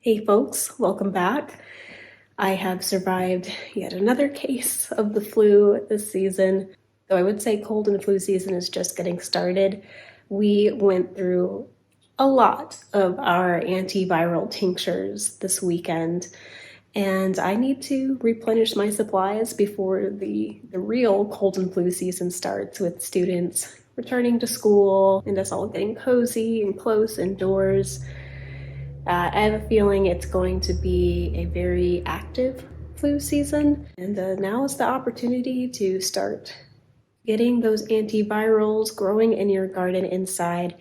Hey folks, welcome back. I have survived yet another case of the flu this season. Though I would say cold and flu season is just getting started. We went through a lot of our antiviral tinctures this weekend, and I need to replenish my supplies before the real cold and flu season starts, with students returning to school and us all getting cozy and close indoors. I have a feeling it's going to be a very active flu season, and now is the opportunity to start getting those antivirals growing in your garden inside.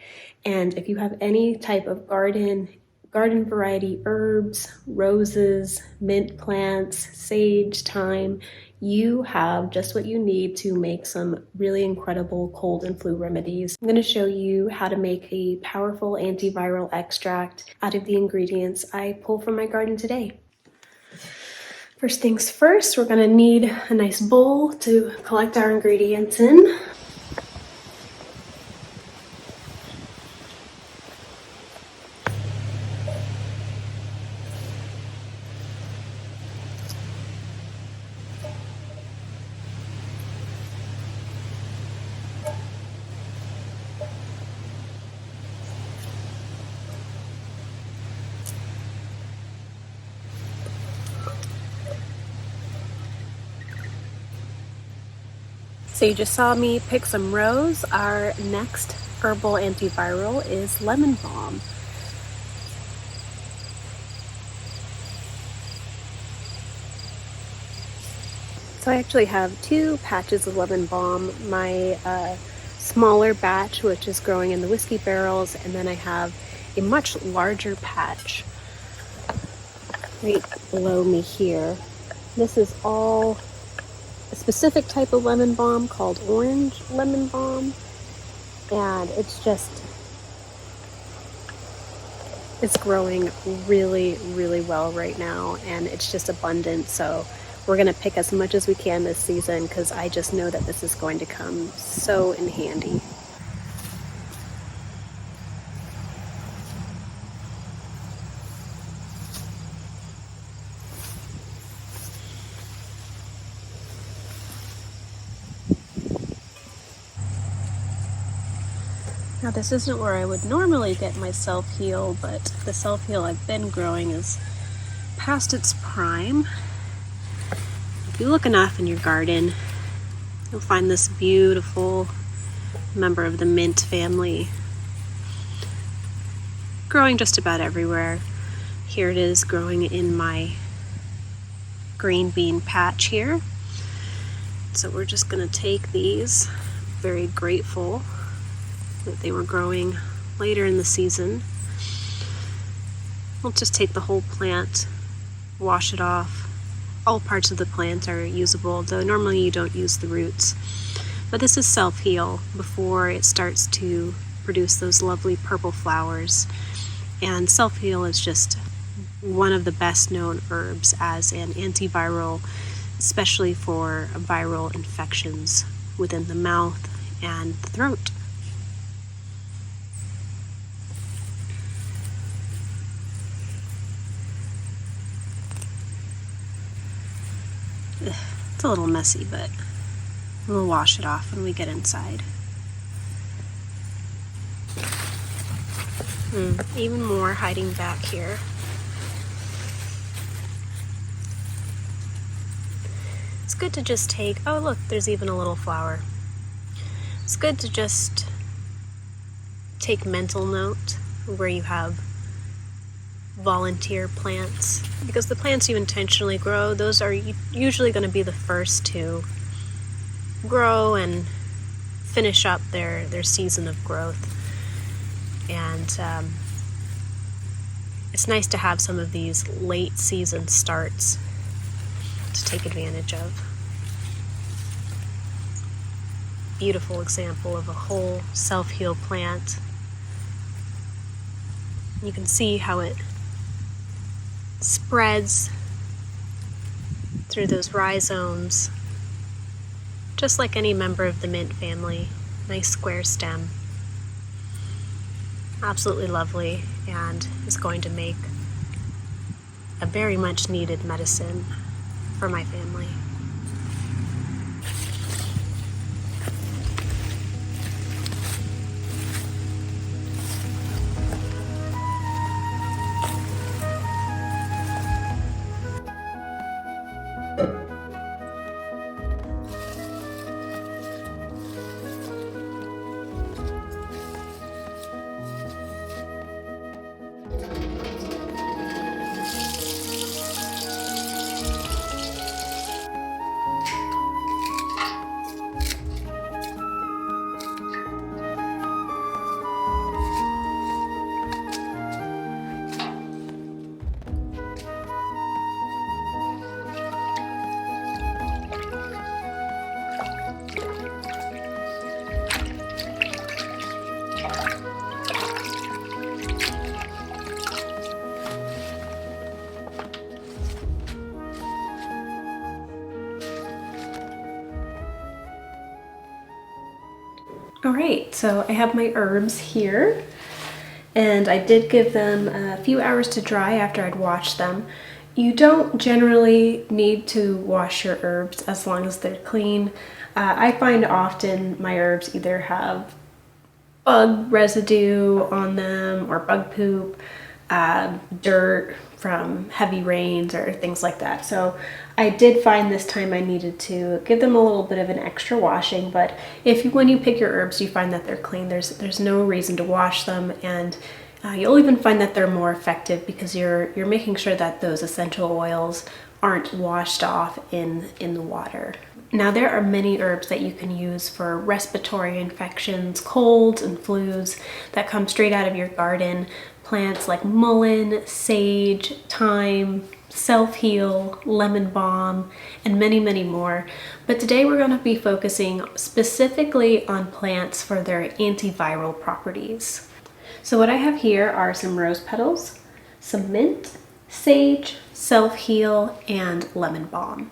And if you have any type of garden variety herbs, roses, mint plants, sage, thyme, you have just what you need to make some really incredible cold and flu remedies. I'm going to show you how to make a powerful antiviral extract out of the ingredients I pull from my garden today. First things first, we're going to need a nice bowl to collect our ingredients in. So you just saw me pick some rose. Our next herbal antiviral is lemon balm. So I actually have two patches of lemon balm. My smaller batch, which is growing in the whiskey barrels, and then I have a much larger patch right below me here. This is all a specific type of lemon balm called orange lemon balm, and it's growing really well right now, and it's just abundant. So we're going to pick as much as we can this season, because I just know that this is going to come so in handy. Now this isn't where I would normally get my self-heal, but the self-heal I've been growing is past its prime. If you look enough in your garden, you'll find this beautiful member of the mint family growing just about everywhere. Here it is growing in my green bean patch here. So we're just going to take these, very grateful that they were growing later in the season. We'll just take the whole plant, wash it off. All parts of the plant are usable, though normally you don't use the roots. But this is self-heal before it starts to produce those lovely purple flowers. And self-heal is just one of the best known herbs as an antiviral, especially for viral infections within the mouth and the throat. It's a little messy, but we'll wash it off when we get inside. Even more hiding back here. It's good to just take, oh look, there's even a little flower. It's good to just take mental note where you have volunteer plants, because the plants you intentionally grow, those are usually going to be the first to grow and finish up their season of growth. And it's nice to have some of these late season starts to take advantage of. Beautiful example of a whole self-heal plant. You can see how it spreads through those rhizomes, just like any member of the mint family. Nice square stem. Absolutely lovely, and is going to make a very much needed medicine for my family. All right, so I have my herbs here, and I did give them a few hours to dry after I'd washed them. You don't generally need to wash your herbs as long as they're clean. I find often my herbs either have bug residue on them or bug poop, dirt from heavy rains or things like that. So I did find this time I needed to give them a little bit of an extra washing, but when you pick your herbs, you find that they're clean. There's no reason to wash them, and you'll even find that they're more effective because you're making sure that those essential oils aren't washed off in the water. Now, there are many herbs that you can use for respiratory infections, colds, and flus that come straight out of your garden. Plants like mullein, sage, thyme, self-heal, lemon balm, and many, many more. But today we're going to be focusing specifically on plants for their antiviral properties. So what I have here are some rose petals, some mint, sage, self-heal, and lemon balm.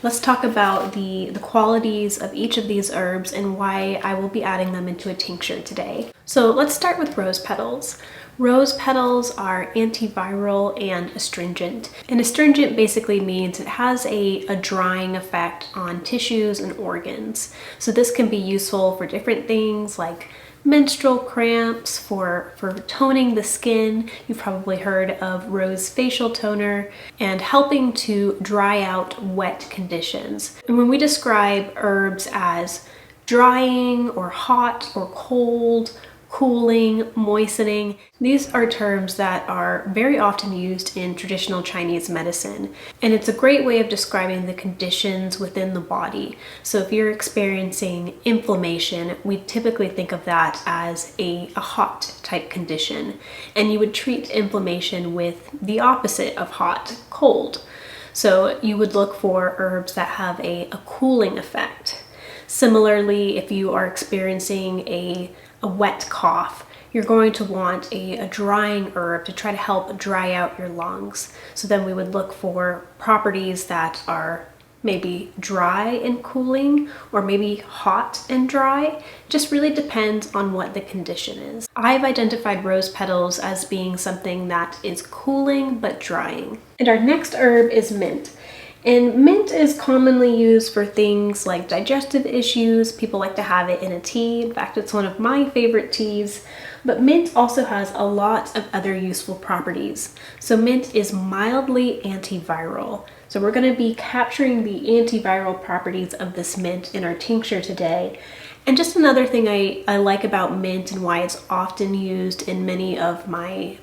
Let's talk about the qualities of each of these herbs and why I will be adding them into a tincture today. So let's start with rose petals. Rose petals are antiviral and astringent. And astringent basically means it has a drying effect on tissues and organs. So this can be useful for different things like menstrual cramps, for toning the skin. You've probably heard of rose facial toner, and helping to dry out wet conditions. And when we describe herbs as drying or hot or cold, cooling, moistening, these are terms that are very often used in traditional Chinese medicine. And it's a great way of describing the conditions within the body. So if you're experiencing inflammation, we typically think of that as a hot type condition. And you would treat inflammation with the opposite of hot, cold. So you would look for herbs that have a cooling effect. Similarly, if you are experiencing a wet cough, you're going to want a drying herb to try to help dry out your lungs. So then we would look for properties that are maybe dry and cooling, or maybe hot and dry. Just really depends on what the condition is. I've identified rose petals as being something that is cooling but drying. And our next herb is mint. And mint is commonly used for things like digestive issues. People like to have it in a tea. In fact, it's one of my favorite teas. But mint also has a lot of other useful properties. So mint is mildly antiviral. So we're going to be capturing the antiviral properties of this mint in our tincture today. And just another thing I like about mint and why it's often used in many of my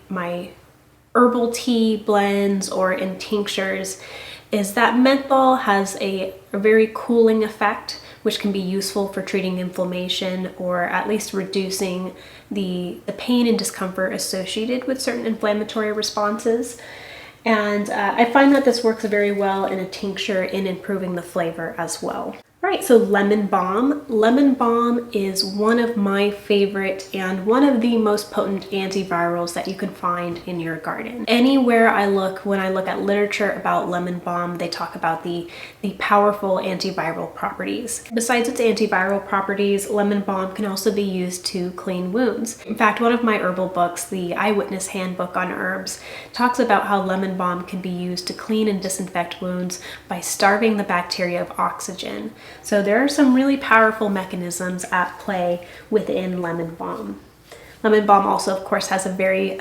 herbal tea blends or in tinctures is that menthol has a very cooling effect, which can be useful for treating inflammation or at least reducing the pain and discomfort associated with certain inflammatory responses. And I find that this works very well in a tincture in improving the flavor as well. All right, so lemon balm. Lemon balm is one of my favorite and one of the most potent antivirals that you can find in your garden. Anywhere I look, when I look at literature about lemon balm, they talk about the powerful antiviral properties. Besides its antiviral properties, lemon balm can also be used to clean wounds. In fact, one of my herbal books, the Eyewitness Handbook on Herbs, talks about how lemon balm can be used to clean and disinfect wounds by starving the bacteria of oxygen. So there are some really powerful mechanisms at play within lemon balm. Lemon balm also, of course, has a very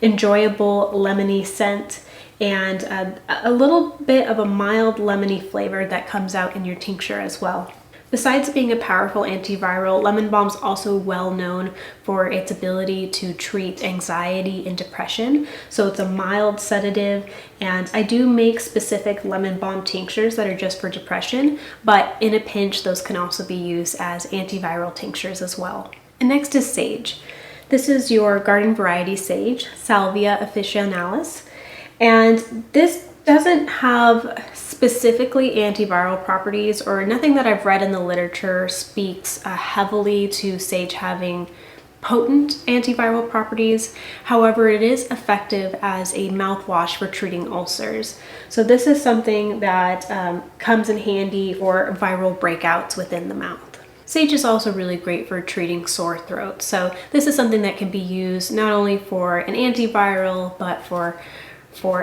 enjoyable lemony scent and a little bit of a mild lemony flavor that comes out in your tincture as well. Besides being a powerful antiviral, lemon balm is also well known for its ability to treat anxiety and depression. So it's a mild sedative, and I do make specific lemon balm tinctures that are just for depression, but in a pinch, those can also be used as antiviral tinctures as well. And next is sage. This is your garden variety sage, Salvia officinalis, and this doesn't have specifically antiviral properties, or nothing that I've read in the literature speaks heavily to sage having potent antiviral properties. However, it is effective as a mouthwash for treating ulcers. So this is something that comes in handy for viral breakouts within the mouth. Sage is also really great for treating sore throat. So this is something that can be used not only for an antiviral, but for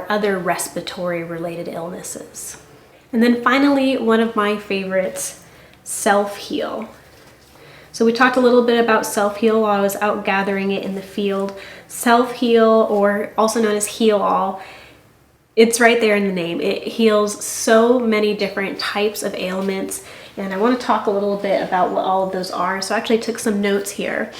other respiratory related illnesses. And then finally, one of my favorites, self-heal. So we talked a little bit about self-heal while I was out gathering it in the field. Self-heal, or also known as heal-all, it's right there in the name. It heals so many different types of ailments, and I want to talk a little bit about what all of those are. So I actually took some notes here.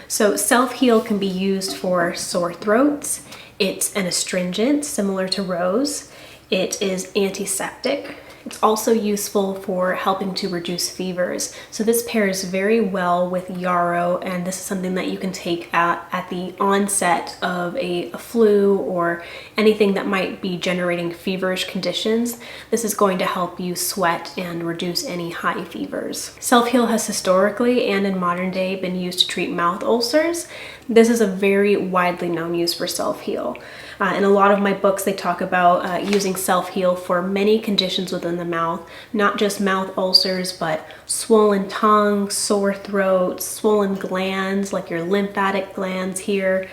So self-heal can be used for sore throats. It's an astringent similar to rose. It is antiseptic. It's also useful for helping to reduce fevers. So this pairs very well with yarrow, and this is something that you can take at the onset of a flu or anything that might be generating feverish conditions. This is going to help you sweat and reduce any high fevers. Self-heal has historically and in modern day been used to treat mouth ulcers. This is a very widely known use for self-heal. In a lot of my books, they talk about using self-heal for many conditions within the mouth, not just mouth ulcers, but swollen tongue, sore throat, swollen glands, like your lymphatic glands here.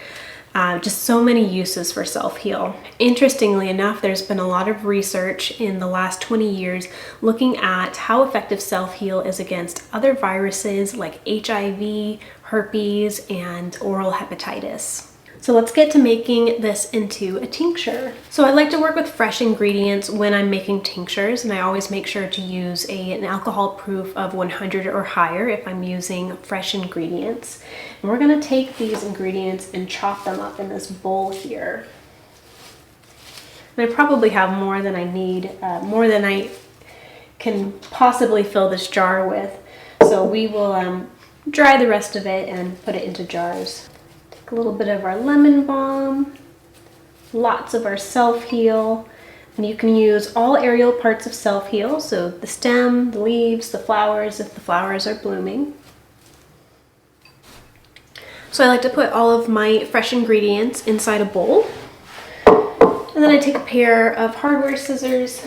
Just so many uses for self-heal. Interestingly enough, there's been a lot of research in the last 20 years looking at how effective self-heal is against other viruses like HIV, herpes, and oral hepatitis. So let's get to making this into a tincture. So I like to work with fresh ingredients when I'm making tinctures, and I always make sure to use an alcohol proof of 100 or higher if I'm using fresh ingredients. And we're gonna take these ingredients and chop them up in this bowl here. And I probably have more than I need, more than I can possibly fill this jar with. So we will dry the rest of it and put it into jars. A little bit of our lemon balm, lots of our self-heal, and you can use all aerial parts of self-heal, so the stem, the leaves, the flowers, if the flowers are blooming. So I like to put all of my fresh ingredients inside a bowl, and then I take a pair of hardware scissors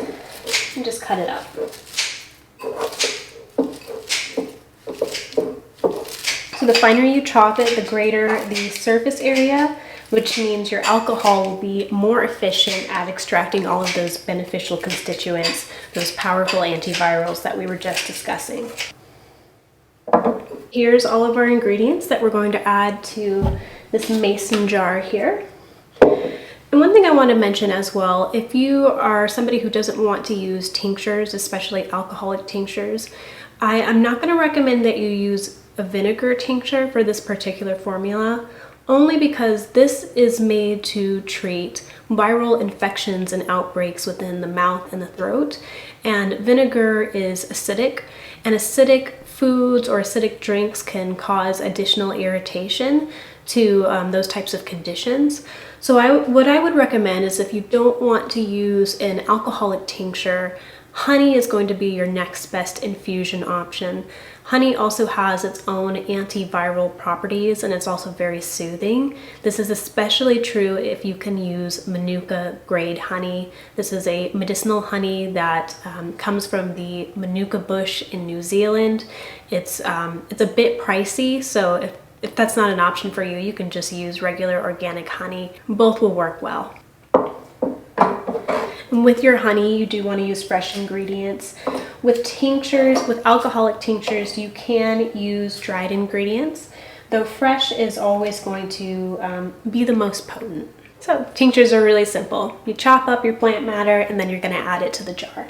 and just cut it up. So the finer you chop it, the greater the surface area, which means your alcohol will be more efficient at extracting all of those beneficial constituents, those powerful antivirals that we were just discussing. Here's all of our ingredients that we're going to add to this mason jar here. And one thing I want to mention as well, if you are somebody who doesn't want to use tinctures, especially alcoholic tinctures, I'm not going to recommend that you use a vinegar tincture for this particular formula, only because this is made to treat viral infections and outbreaks within the mouth and the throat. And vinegar is acidic, and acidic foods or acidic drinks can cause additional irritation to those types of conditions. So what I would recommend is, if you don't want to use an alcoholic tincture, honey is going to be your next best infusion option. Honey also has its own antiviral properties, and it's also very soothing. This is especially true if you can use Manuka grade honey. This is a medicinal honey that comes from the Manuka bush in New Zealand. It's a bit pricey, so if that's not an option for you, you can just use regular organic honey. Both will work well. And with your honey, you do want to use fresh ingredients. With tinctures, with alcoholic tinctures, you can use dried ingredients, though fresh is always going to be the most potent. So tinctures are really simple. You chop up your plant matter and then you're going to add it to the jar.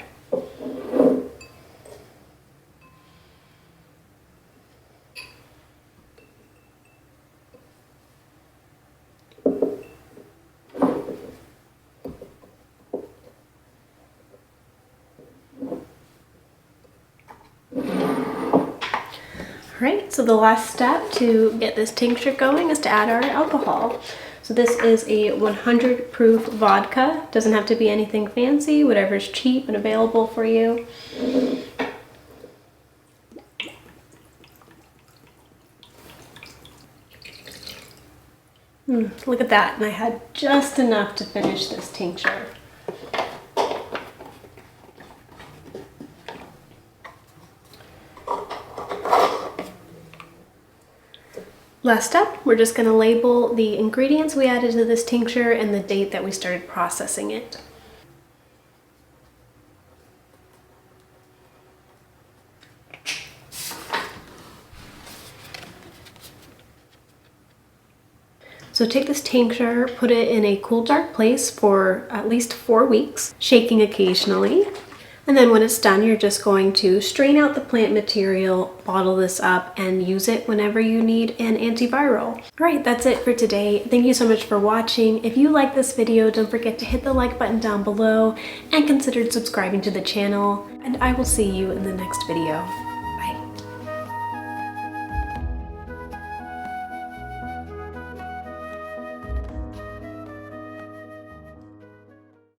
All right, so the last step to get this tincture going is to add our alcohol. So this is a 100 proof vodka. Doesn't have to be anything fancy, whatever's cheap and available for you. Look at that, and I had just enough to finish this tincture. Last up, we're just going to label the ingredients we added to this tincture and the date that we started processing it. So take this tincture, put it in a cool, dark place for at least 4 weeks, shaking occasionally. And then when it's done, you're just going to strain out the plant material, bottle this up, and use it whenever you need an antiviral. All right, that's it for today. Thank you so much for watching. If you like this video, don't forget to hit the like button down below and consider subscribing to the channel. And I will see you in the next video.